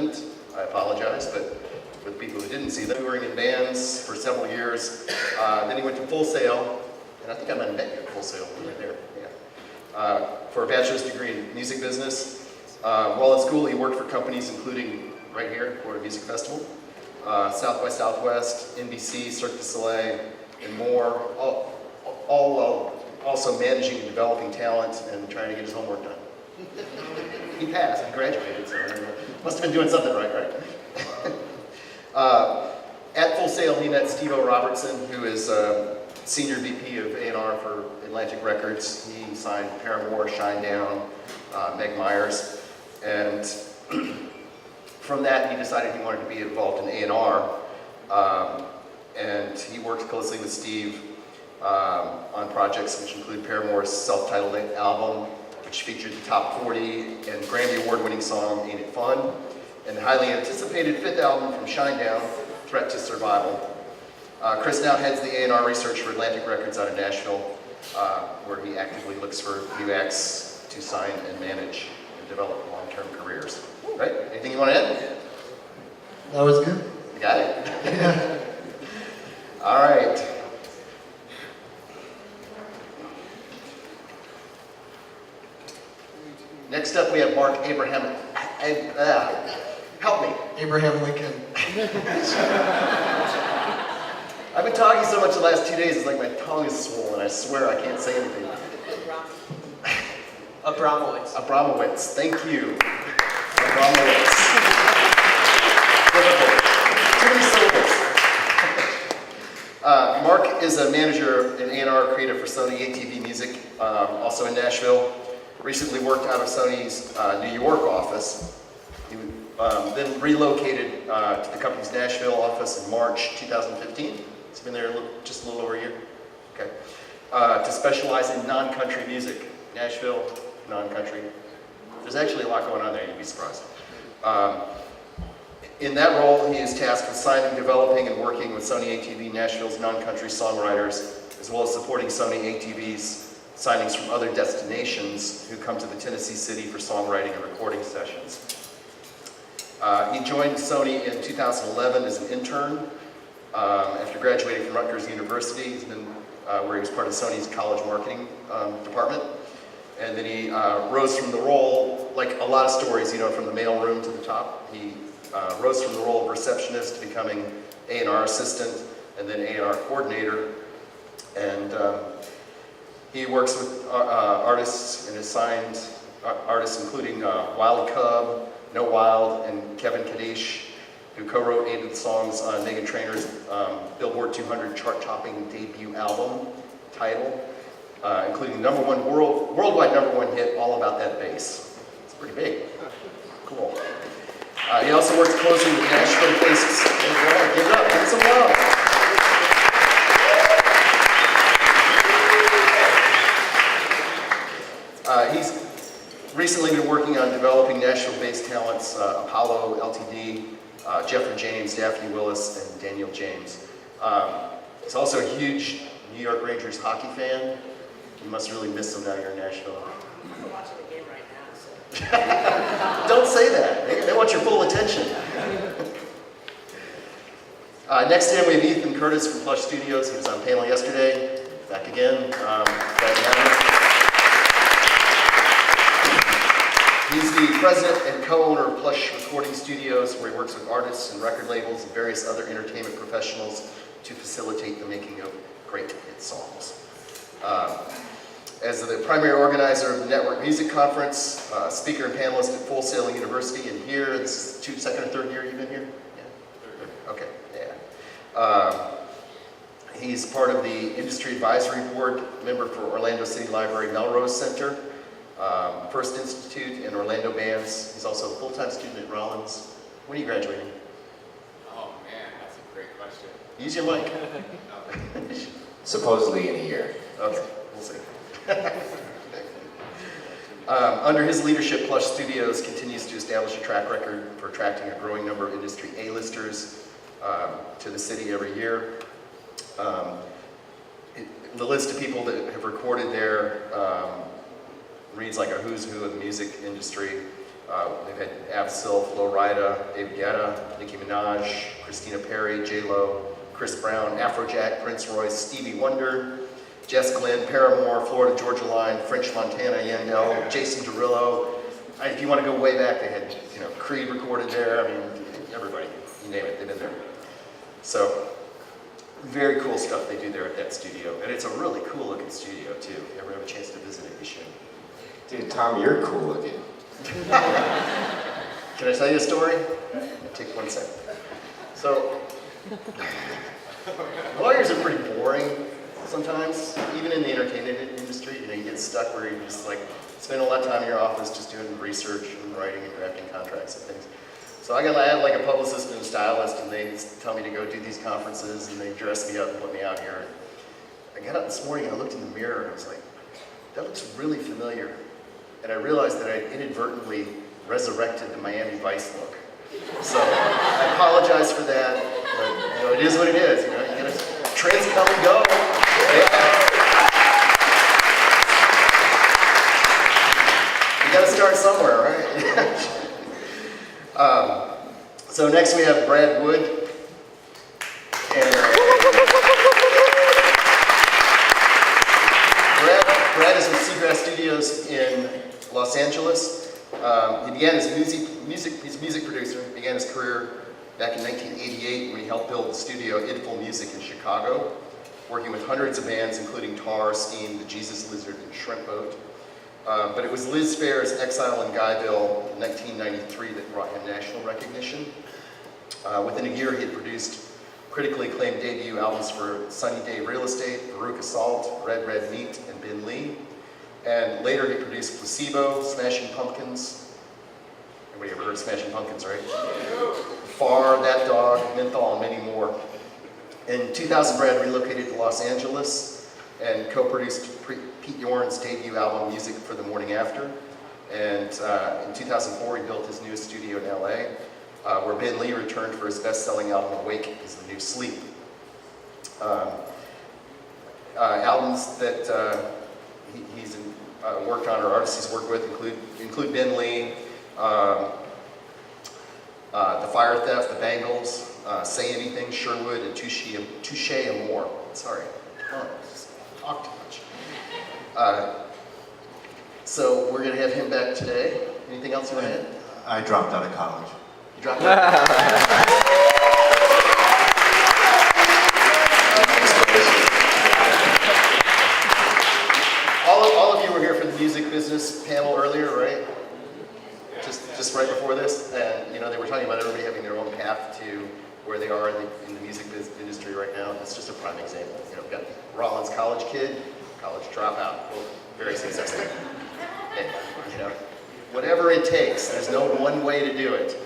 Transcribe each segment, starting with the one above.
didn't, I apologize, but for the people who didn't see them, touring in bands for several years. Then he went to Full Sail, and I think I might have met you at Full Sail, right there, yeah. For a bachelor's degree in music business. While at school, he worked for companies including, right here, Florida Music Festival, South by Southwest, NBC, Cirque du Soleil, and more, all while also managing and developing talent and trying to get his homework done. He passed, he graduated, so must have been doing something right? At Full Sail, he met Steve-O Robertson, who is Senior VP of A&R for Atlantic Records. He signed Paramore, Shinedown, Meg Myers, and from that he decided he wanted to be involved in A&R, and he worked closely with Steve on projects which include Paramore's self-titled album, which featured the top 40 and Grammy Award-winning song Ain't It Fun, and the highly anticipated fifth album from Shinedown, Threat to Survival. Chris now heads the A&R research for Atlantic Records out of Nashville, where he actively looks for new acts to sign and manage and develop long-term careers. Right? Anything you want to add? That was good. You got it? Yeah. All right. Next up, we have Mark Abraham. Help me. Abraham Lincoln. I've been talking so much the last 2 days, it's like my tongue is swollen. I swear I can't say anything. Abramowitz. Abramowitz. Thank you. Abramowitz. Difficult. Too many syllables. Mark is a manager in A&R creative for Sony ATV Music, also in Nashville. Recently worked out of Sony's New York office. He then relocated to the company's Nashville office in March 2015. He's been there just a little over a year. Okay. To specialize in non-country music. Nashville, non-country. There's actually a lot going on there, you'd be surprised. In that role, he is tasked with signing, developing, and working with Sony ATV Nashville's non-country songwriters, as well as supporting Sony ATV's signings from other destinations who come to the Tennessee City for songwriting and recording sessions. He joined Sony in 2011 as an intern. After graduating from Rutgers University, he's been where he was part of Sony's college marketing department. And then he rose from the role, like a lot of stories, you know, from the mailroom to the top. He rose from the role of receptionist to becoming A&R assistant and then A&R coordinator. And he works with artists and has signed artists including Wild Cub, No Wild, and Kevin Kaddish, who co-wrote 8 of the songs on Meghan Trainor's Billboard 200 chart-topping debut album, Tidal, including worldwide #1 hit, All About That Bass. It's pretty big. Cool. He also works closely with Nashville-based, give it up, give it some love. He's recently been working on developing Nashville-based talents, Apollo, LTD, Jeffrey James, Daphne Willis, and Daniel James. He's also a huge New York Rangers hockey fan. You must really miss them down here in Nashville. I'm watching the game right now, so. Don't say that. They want your full attention. Next in, we have Ethan Curtis from Plush Studios. He was on panel yesterday. Back again. Glad to have him. He's the president and co-owner of Plush Recording Studios, where he works with artists and record labels and various other entertainment professionals to facilitate the making of great hit songs. As the primary organizer of the Network Music Conference, speaker and panelist at Full Sail University, and here, this is second or third year you've been here? Yeah. Okay, yeah. He's part of the Industry Advisory Board, member for Orlando City Library Melrose Center, First Institute, and Orlando Bands. He's also a full-time student at Rollins. When are you graduating? Oh man, that's a great question. Use your mic. Supposedly in a year. Okay, we'll see. Under his leadership, Plush Studios continues to establish a track record for attracting a growing number of industry A-listers to the city every year. The list of people that have recorded there reads like a who's who of the music industry. They've had Absol, Flo Rida, David Guetta, Nicki Minaj, Christina Perri, J-Lo, Chris Brown, Afrojack, Prince Royce, Stevie Wonder, Jess Glynn, Paramore, Florida Georgia Line, French Montana, Yandel, Jason Derulo. If you want to go way back, they had Creed recorded there. I mean, everybody, you name it, they've been there. So, very cool stuff they do there at that studio. And it's a really cool looking studio too. If you ever have a chance to visit it, you should. Dude, Tom, you're cool looking. Can I tell you a story? Take 1 second. So, lawyers are pretty boring sometimes, even in the entertainment industry. You get stuck where you just spend a lot of time in your office just doing research and writing and drafting contracts and things. So I had like a publicist and a stylist, and they tell me to go do these conferences, and they dress me up and put me out here. I got up this morning and I looked in the mirror and I was like, that looks really familiar. And I realized that I had inadvertently resurrected the Miami Vice look. So I apologize for that, but it is what it is. You gotta trends come and go. You gotta start somewhere, right? So next we have Brad Wood. And Brad is with Seagrass Studios in Los Angeles. He began as he's a music producer. He began his career back in 1988 when he helped build the studio Idful Music in Chicago, working with hundreds of bands including Tar, Steam, The Jesus Lizard, and Shrimp Boat. But it was Liz Phair's Exile in Guyville in 1993 that brought him national recognition. Within a year, he had produced critically acclaimed debut albums for Sunny Day Real Estate, Baruch Assault, Red Red Meat, and Ben Lee. And later, he produced Placebo, Smashing Pumpkins. Everybody ever heard of Smashing Pumpkins, right? Far, That Dog, Menthol, and many more. In 2000, Brad relocated to Los Angeles and co-produced Pete Yorn's debut album, Music for the Morning After. And in 2004, he built his newest studio in LA, where Ben Lee returned for his best-selling album, Awake is the New Sleep. Albums that he's worked on, or artists he's worked with, include Ben Lee, The Fire Theft, The Bangles, Say Anything, Sherwood, and Touche Amore. Sorry, talk too much. So we're going to have him back today. Anything else you want to add? I dropped out of college. You dropped out? all of you were here for the music business panel earlier, right? Just right before this, and they were talking about everybody having their own path to where they are in the music industry right now. It's just a prime example. We've got Rollins college kid, college dropout, both very successful. And, whatever it takes, there's no one way to do it.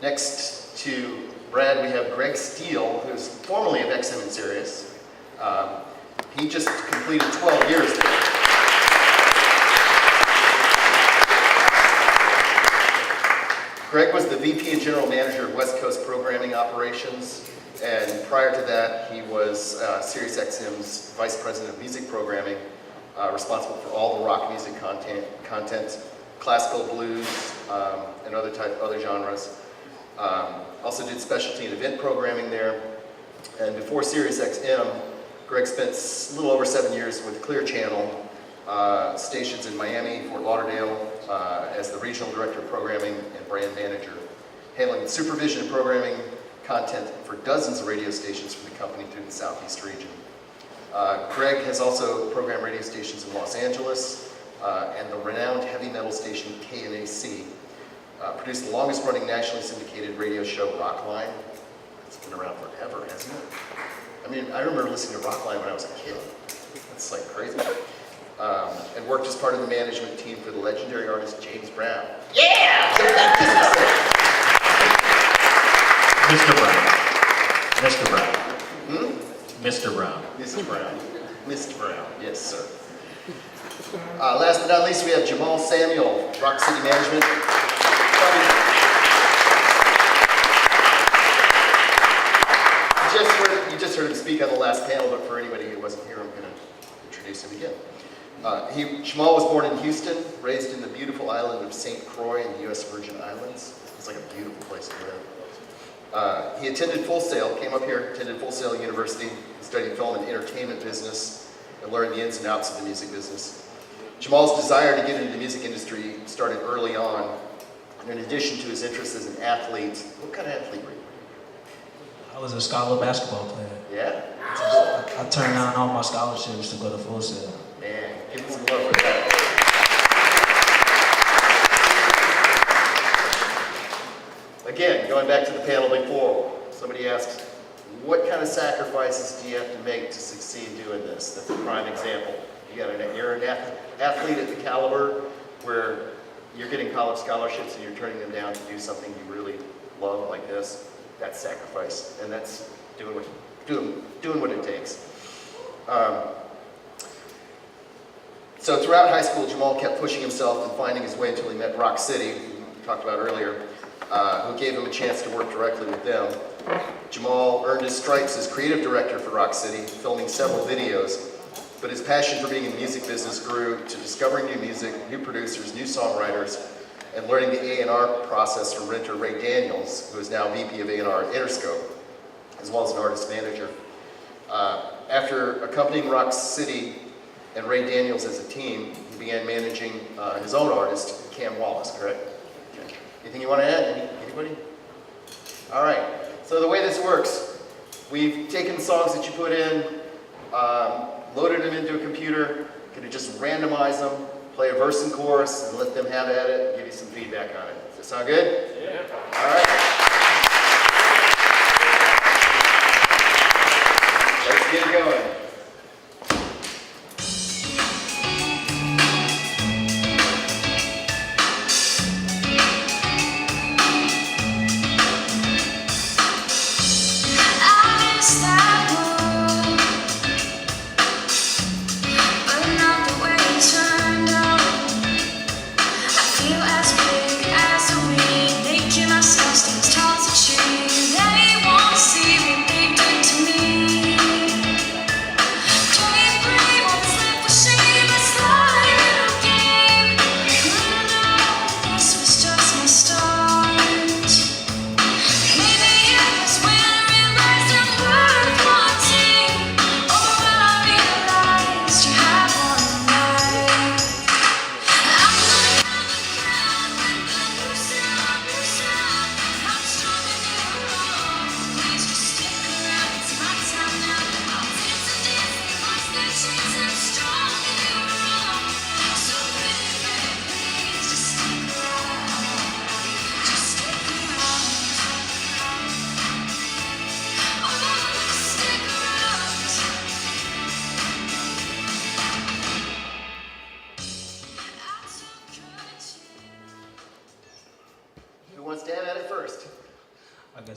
Next to Brad, we have Gregg Steele, who's formerly of XM and Sirius. He just completed 12 years there. Gregg was the VP and General Manager of West Coast Programming Operations, and prior to that, he was SiriusXM's Vice President of Music Programming, responsible for all the rock music content, classical, blues, and other genres. Also did specialty and event programming there. And before SiriusXM, Gregg spent a little over 7 years with Clear Channel stations in Miami, Fort Lauderdale, as the Regional Director of Programming and Brand Manager, handling supervision and programming content for dozens of radio stations for the company through the Southeast region. Gregg has also programmed radio stations in Los Angeles and the renowned heavy metal station KNAC. Produced the longest running nationally syndicated radio show, Rockline. It's been around forever, hasn't it? I mean, I remember listening to Rockline when I was a kid. That's like crazy. And worked as part of the management team for the legendary artist James Brown. Yeah! Mr. Brown. Mr. Brown. Mr. Brown. Mr. Brown. Mr. Brown, yes, sir. Last but not least, we have Jamal Samuel, Rock City Management. You just heard him speak on the last panel, but for anybody who wasn't here, I'm going to introduce him again. Jamal was born in Houston, raised in the beautiful island of St. Croix in the U.S. Virgin Islands. It's like a beautiful place to live. He attended Full Sail, came up here, attended Full Sail University, studied film and entertainment business, and learned the ins and outs of the music business. Jamal's desire to get into the music industry started early on, and in addition to his interest as an athlete, what kind of athlete were you? I was a scholar basketball player. Yeah? I turned down all my scholarships to go to Full Sail. Man, give him some love for that. Again, going back to the panel before, somebody asked, what kind of sacrifices do you have to make to succeed doing this? That's a prime example. You're an athlete at the caliber where you're getting college scholarships and you're turning them down to do something you really love like this. That's sacrifice, and that's doing what it takes. So throughout high school, Jamal kept pushing himself and finding his way until he met Rock City, who we talked about earlier, who gave him a chance to work directly with them. Jamal earned his stripes as creative director for Rock City, filming several videos, but his passion for being in the music business grew to discovering new music, new producers, new songwriters, and learning the A&R process from renter Ray Daniels, who is now VP of A&R at Interscope, as well as an artist manager. After accompanying Rock City and Ray Daniels as a team, he began managing his own artist, Cam Wallace, correct? Okay. Anything you want to add? Anybody? All right. So the way this works, we've taken the songs that you put in, loaded them into a computer, going to just randomize them, play a verse and chorus, and let them have at it, and give you some feedback on it. Does that sound good? Yeah. All right. Let's get going.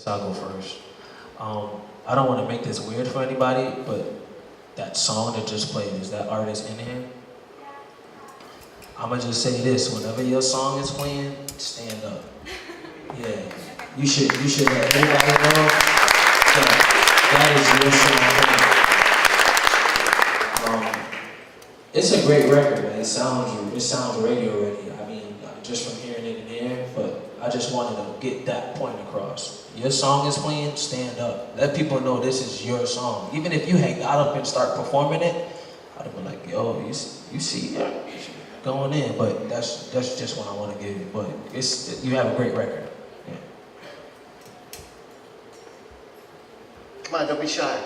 I'll go first. I don't want to make this weird for anybody, but that song that just played, is that artist in here? I'm gonna just say this: whenever your song is playing, stand up. Yeah, you should let everybody know that is your song. It's a great record, man. It sounds radio ready. I mean, just from hearing it in here, but I just wanted to get that point across. Your song is playing, stand up. Let people know this is your song. Even if you had got up and start performing it, I'd have been like, yo, you see it going in. But that's just what I want to give you. But you have a great record. Yeah. Come on, don't be shy.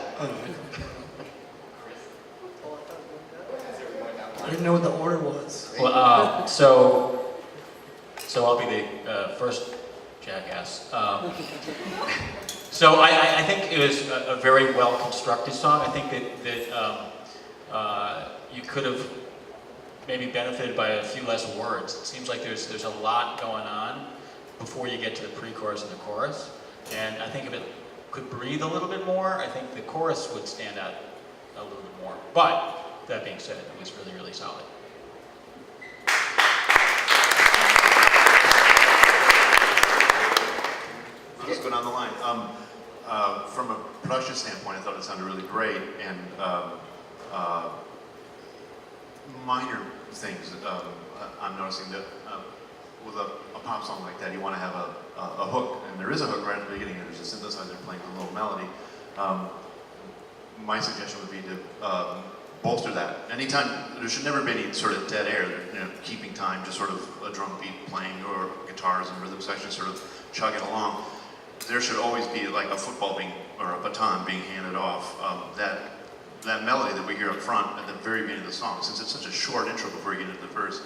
I didn't know what the order was. Well, so I'll be the first jackass. So I think it was a very well constructed song. I think that you could have maybe benefited by a few less words. It seems like there's a lot going on before you get to the pre-chorus and the chorus. And I think if it could breathe a little bit more, I think the chorus would stand out a little bit more. But that being said, it was really, really solid. Let's go down the line. From a production standpoint, I thought it sounded really great, and minor things. I'm noticing that with a pop song like that, you want to have a hook, and there is a hook right at the beginning, and there's a synthesizer playing a little melody. My suggestion would be to bolster that. Anytime, there should never be any sort of dead air, keeping time, just sort of a drum beat playing, or guitars and rhythm sections sort of chugging along. There should always be like a football or a baton being handed off. That melody that we hear up front at the very beginning of the song, since it's such a short intro before you get into the verse,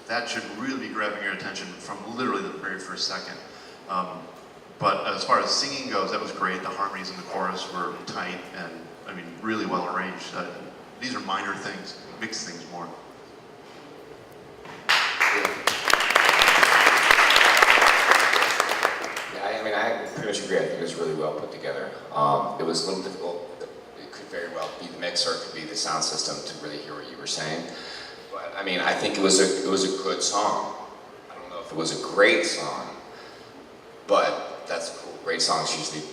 that should really be grabbing your attention from literally the very first second. But as far as singing goes, that was great. The harmonies in the chorus were tight and, I mean, really well arranged. These are minor things, mix things more. I pretty much agree. I think it was really well put together. It was a little difficult. It could very well be the mix, or it could be the sound system to really hear what you were saying. But I mean, I think it was a good song. I don't know if it was a great song, but that's cool. Great songs usually.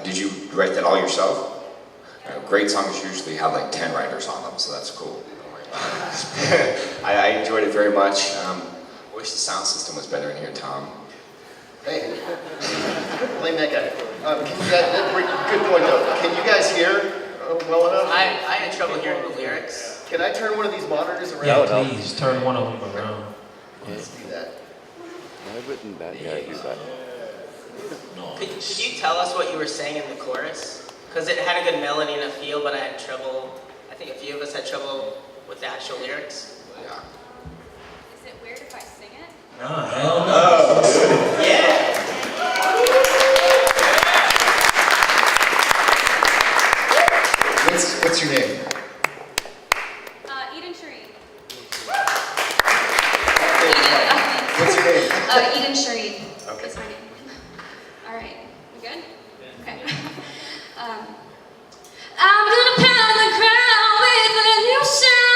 Did you write that all yourself? Great songs usually have like 10 writers on them, so that's cool. Don't worry about it. I enjoyed it very much. I wish the sound system was better in here, Tom. Hey, blame that guy. Good point though. Can you guys hear well enough? I had trouble hearing the lyrics. Can I turn one of these monitors around? Yeah, please, turn one of them around. Let's do that. Why wouldn't that guy do that? Could you tell us what you were saying in the chorus? Because it had a good melody and a feel, but I had trouble, I think a few of us had trouble with the actual lyrics. Yeah. Is it weird if I sing it? Nah, hell no. Yeah! What's your name? Eden Shareen. What's your name? Eden Shareen. Okay. That's my name. All right. You good? Okay. I'm gonna pound the ground with a new sound.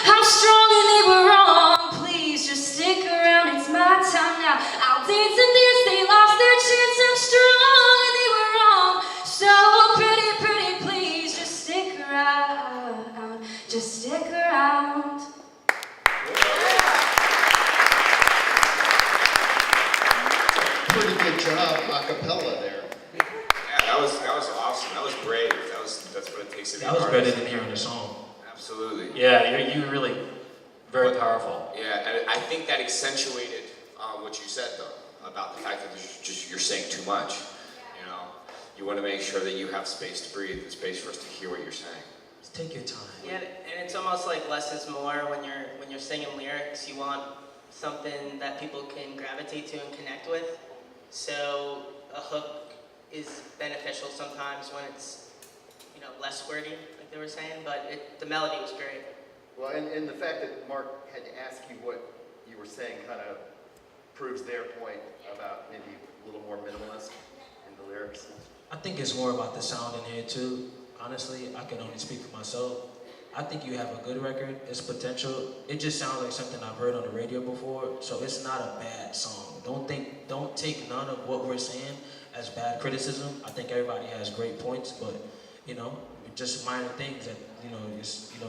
I'm strong and they were wrong. Please just stick around. It's my time now. I'll dance and dance. They lost their chance. I'm strong and they were wrong. So pretty, please just stick around. Just stick around. Pretty good job a cappella there. Yeah, that was awesome. That was brave. That's what it takes to be That was an better artist. than hearing the song. Absolutely. Yeah, you really very powerful. Yeah, and I think that accentuated what you said though about the fact that you're saying too much. You know, you want to make sure that you have space to breathe, and space for us to hear what you're saying. Just take your time. Yeah, and it's almost like less is more when you're singing lyrics. You want something that people can gravitate to and connect with. So a hook is beneficial sometimes when it's less wordy, like they were saying. But the melody was great. Well, and the fact that Mark had to ask you what you were saying kind of proves their point about maybe a little more minimalist in the lyrics. I think it's more about the sound in here too. Honestly, I can only speak for myself. I think you have a good record. It's potential. It just sounds like something I've heard on the radio before, so it's not a bad song. Don't take none of what we're saying as bad criticism. I think everybody has great points, but just minor things that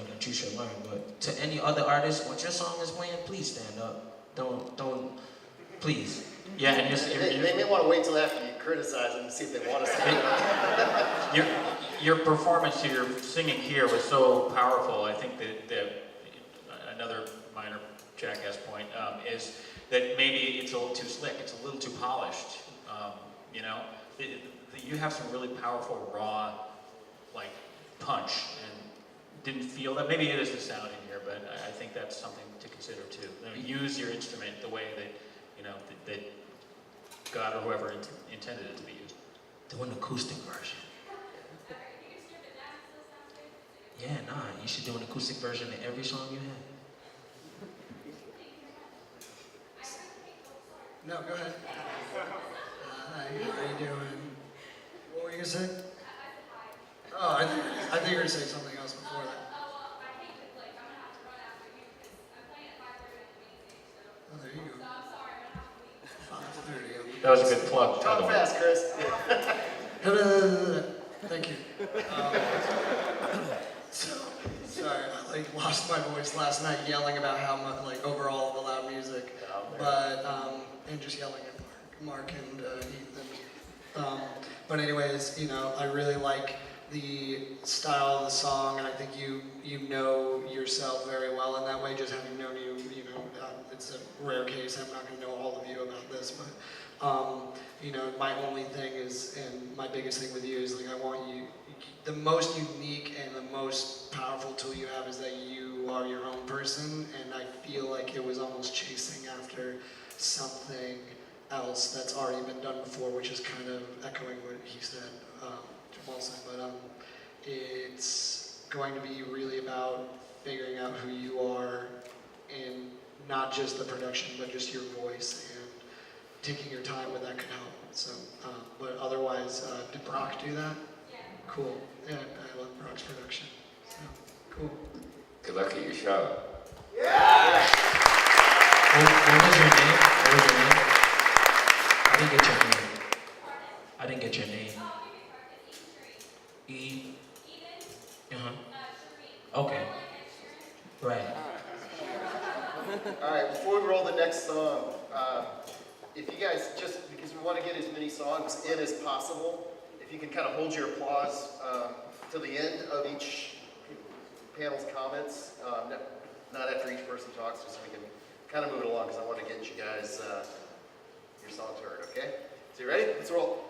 that you should learn. But to any other artist, once your song is playing, please stand up. Don't, please. Yeah, and They may want to wait till after you criticize them and see if they want to stand up. your performance here, your singing here was so powerful. I think that another minor jackass point is that maybe it's a little too slick. It's a little too polished. You have some really powerful raw, like punch, and didn't feel that. Maybe it is the sound in here, but I think that's something to consider too. Use your instrument the way that that God or whoever intended it to be used. Do an acoustic version. Yeah, you should do an acoustic version of every song you have. No, go ahead. Hi, how you doing? What were you gonna say? Oh, I think you were gonna say something else before that. Oh, there you go. 5:30. That was a good plug, by the Talk way. fast, Chris. Thank you. So Sorry, I like lost my voice last night yelling about how much, like overall the loud music, but and just yelling at Mark and Ethan. But anyways, you know, I really like the style of the song, and I think you know yourself very well in that way. Just having known you, you know, it's a rare case. I'm not going to know all of you about this, but you know, my only thing is, and my biggest thing with you is like I want you. The most unique and the most powerful tool you have is that you are your own person, and I feel like it was almost chasing after something else that's already been done before, which is kind of echoing what he said, Jamal said, but it's going to be really about figuring out who you are in not just the production, but just your voice, and taking your time with that could help. So, but otherwise, did Brock do that? Yeah. Cool. Yeah, I love Brock's production. So, cool. Good luck at your show. What was your name? What was your name? I didn't get your name. I didn't get your name. E. Okay. Right. All right, before we roll the next song, if you guys just, because we want to get as many songs in as possible, if you can kind of hold your applause to the end of each panel's comments, not after each person talks, just so we can kind of move it along, because I want to get you guys your songs heard, okay? So you ready? Let's roll.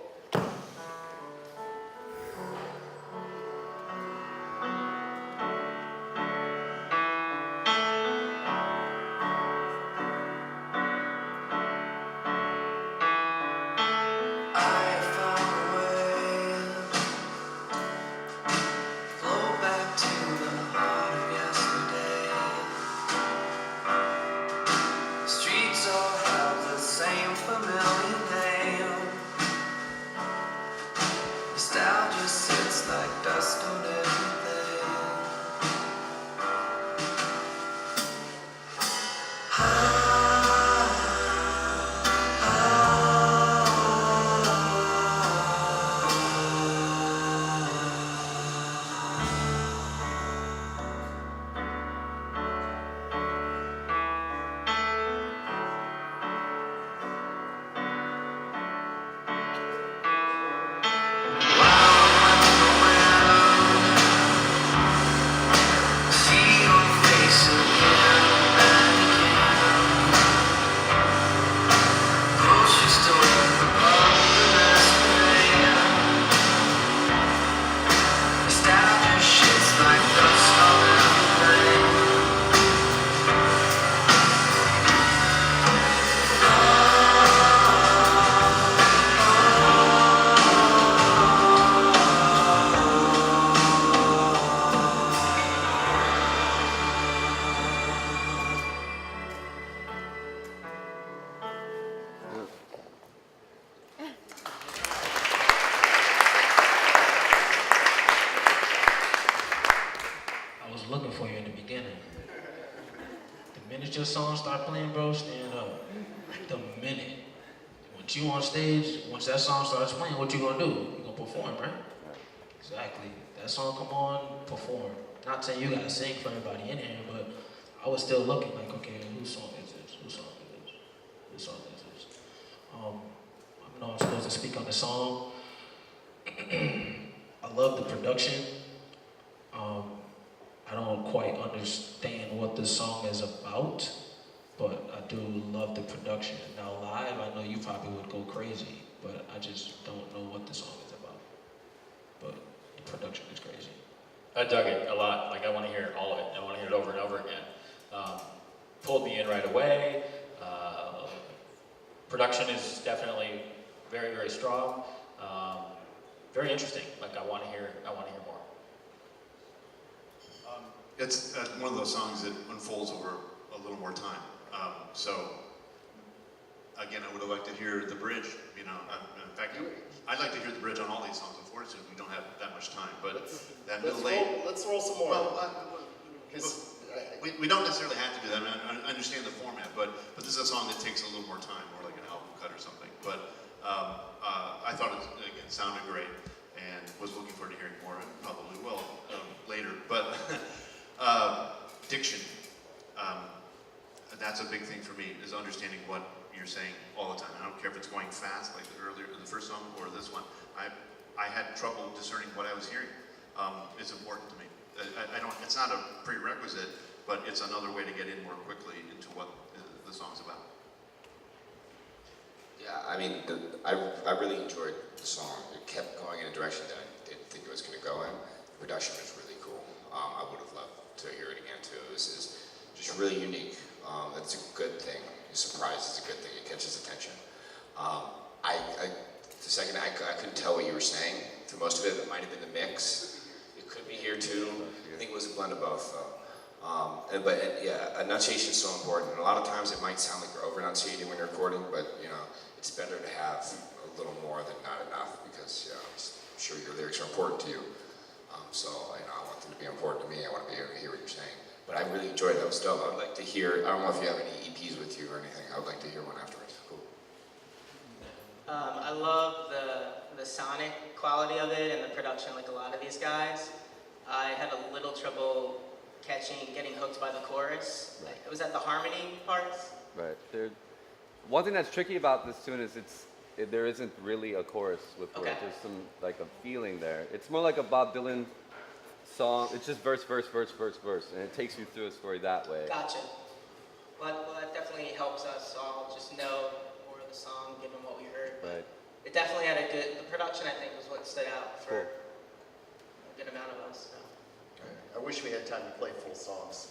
Looking for you in the beginning. The minute your song start playing, bro, stand up. The minute. Once you on stage, once that song starts playing, what you gonna do? You gonna perform, right? Exactly. That song come on, perform. Not saying you gotta sing for everybody in here, but I was still looking like, okay, whose song is this? Whose song is this? Whose song is this? I know I'm supposed to speak on the song. I love the production. I don't quite understand what the song is about, but I do love the production. Now live, I know you probably would go crazy, but I just don't know what the song is about. But the production is crazy. I dug it a lot. Like, I want to hear all of it. I want to hear it over and over again. Pulled me in right away. Production is definitely very, very strong. Very interesting. Like, I want to hear more. It's one of those songs that unfolds over a little more time. So, again, I would have liked to hear the bridge. You know, in fact, I'd like to hear the bridge on all these songs. Unfortunately, we don't have that much time. But that middle lane. Let's roll some more. Well, we don't necessarily have to do that. I mean, I understand the format, but this is a song that takes a little more time, more like an album cut or something. But I thought it again sounded great, and was looking forward to hearing more, and probably will later. But Diction. That's a big thing for me, is understanding what you're saying all the time. I don't care if it's going fast, like the first song, or this one. I had trouble discerning what I was hearing. It's important to me. I don't. It's not a prerequisite, but it's another way to get in more quickly into what the song's about. Yeah, I mean, I really enjoyed the song. It kept going in a direction that I didn't think it was going to go in. The production was really cool. I would have loved to hear it again too. It's just really unique. That's a good thing. Surprise is a good thing. It catches attention. The second I couldn't tell what you were saying through most of it. It might have been the mix. It could be here too. I think it was a blend of both though. Yeah, enunciation is so important. And a lot of times it might sound like you're over enunciating when you're recording, but you know, it's better to have a little more than not enough, because you know, I'm sure your lyrics are important to you. So you know, I want them to be important to me. I want to be able to hear what you're saying. But I really enjoyed it. That was dope. I would like to hear. I don't know if you have any EPs with you or anything. I would like to hear one afterwards. Cool. I love the sonic quality of it and the production, like a lot of these guys. I had a little trouble getting hooked by the chorus. Right. It was at the harmony parts. Right. One thing that's tricky about this tune is there isn't really a chorus with words. Okay. There's some like a feeling there. It's more like a Bob Dylan song. It's just verse, verse, verse, verse, verse, and it takes you through a story that way. Gotcha. Well, that definitely helps us all just know more of the song, given what we heard. But Right. it definitely had the production, I think, was what stood out for Cool. a good amount of us. So. I wish we had time to play full songs.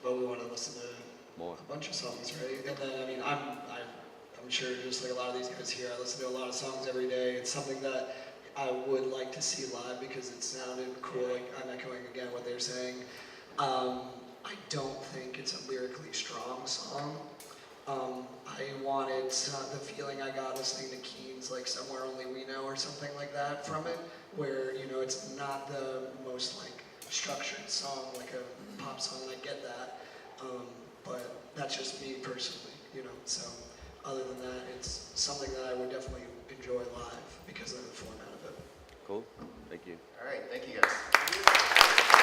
But we want to listen to More. a bunch of songs, right? And then, I mean, I'm sure just like a lot of these guys here, I listen to a lot of songs every day. It's something that I would like to see live because it sounded cool. Like, I'm echoing again what they're saying. I don't think it's a lyrically strong song. I wanted the feeling I got listening to Keen's, like Somewhere Only We Know or something like that from it, where, you know, it's not the most like structured song, like a pop song, and I get that. But that's just me personally, you know, so other than that, it's something that I would definitely enjoy live because of the format of it. Cool. Thank you. All right, thank you guys.